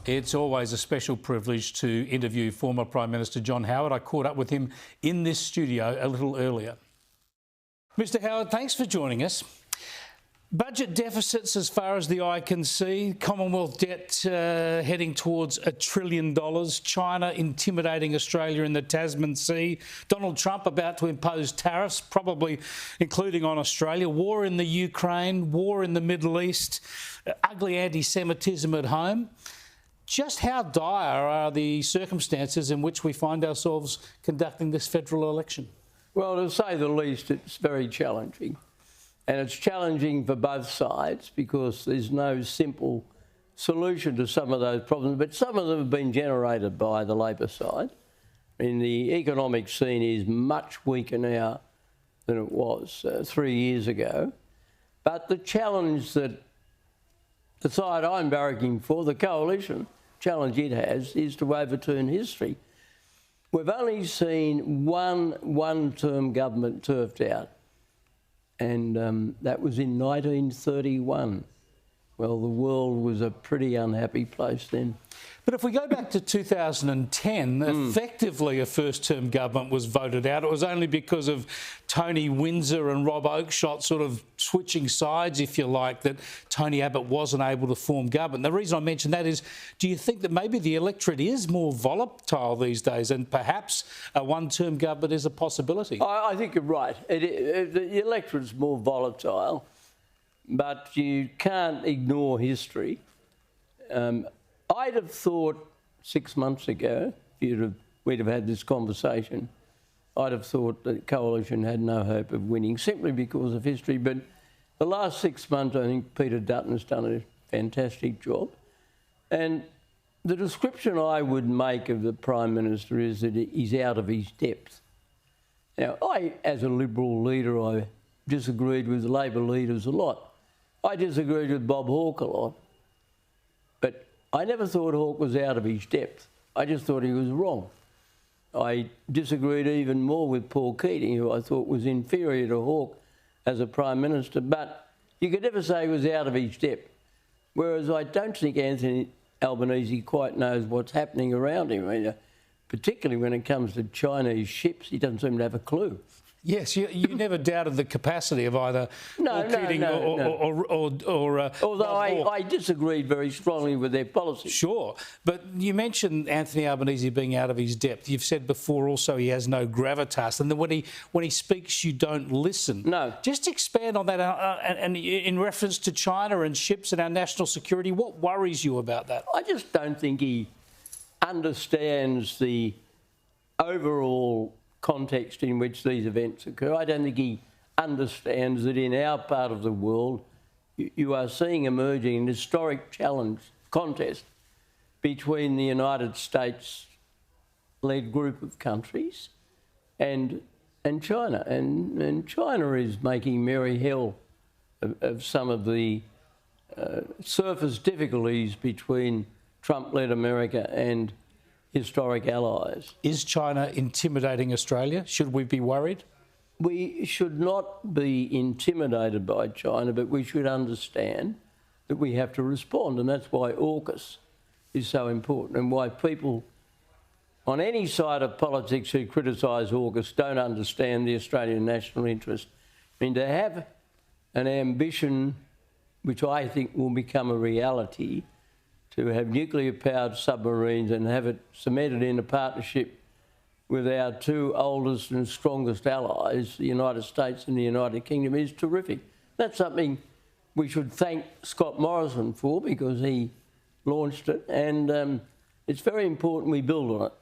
It's always a special privilege to interview former Prime Minister John Howard. I caught up with him in this studio a little earlier. Mr Howard, thanks for joining us. Budget deficits as far as the eye can see, Commonwealth debt heading towards $1 trillion, China intimidating Australia in the Tasman Sea, Donald Trump about to impose tariffs, probably including on Australia, war in the Ukraine, war in the Middle East, ugly anti-Semitism at home. Just how dire are the circumstances in which we find ourselves conducting this federal election? Well, to say the least, it's very challenging. And it's challenging for both sides because there's no simple solution to some of those problems, but some of them have been generated by the Labor side. I mean, the economic scene is much weaker now than it was 3 years ago. But the challenge that the side I'm barracking for, the coalition, challenge it has, is to overturn history. We've only seen one-term government turfed out, and that was in 1931. Well, the world was a pretty unhappy place then. But if we go back to 2010, effectively a first-term government was voted out. It was only because of Tony Windsor and Rob Oakeshott sort of switching sides, if you like, that Tony Abbott wasn't able to form government. The reason I mention that is, do you think that maybe the electorate is more volatile these days and perhaps a one-term government is a possibility? I think you're right. The electorate's more volatile, but you can't ignore history. I'd have thought 6 months ago, we'd have had this conversation, I'd have thought the coalition had no hope of winning simply because of history. But the last 6 months, I think Peter Dutton has done a fantastic job. And the description I would make of the Prime Minister is that he's out of his depth. Now, as a Liberal leader, I disagreed with the Labor leaders a lot. I disagreed with Bob Hawke a lot. But I never thought Hawke was out of his depth. I just thought he was wrong. I disagreed even more with Paul Keating, who I thought was inferior to Hawke as a Prime Minister. But you could never say he was out of his depth. Whereas I don't think Anthony Albanese quite knows what's happening around him. I mean, particularly when it comes to Chinese ships, he doesn't seem to have a clue. Yes, you never doubted the capacity of either Keating or although I disagreed very strongly with their policy. Sure, but you mentioned Anthony Albanese being out of his depth. You've said before also he has no gravitas, and then when he speaks, you don't listen. No. Just expand on that, and in reference to China and ships and our national security, what worries you about that? I just don't think he understands the overall context in which these events occur. I don't think he understands that in our part of the world you are seeing emerging an historic contest between the United States-led group of countries and China. And China is making merry hell of some of the surface difficulties between Trump-led America and historic allies. Is China intimidating Australia? Should we be worried? We should not be intimidated by China, but we should understand that we have to respond, and that's why AUKUS is so important and why people on any side of politics who criticise AUKUS don't understand the Australian national interest. I mean, to have an ambition, which I think will become a reality, to have nuclear-powered submarines and have it cemented in a partnership with our two oldest and strongest allies, the United States and the United Kingdom, is terrific. That's something we should thank Scott Morrison for because he launched it, and it's very important we build on it.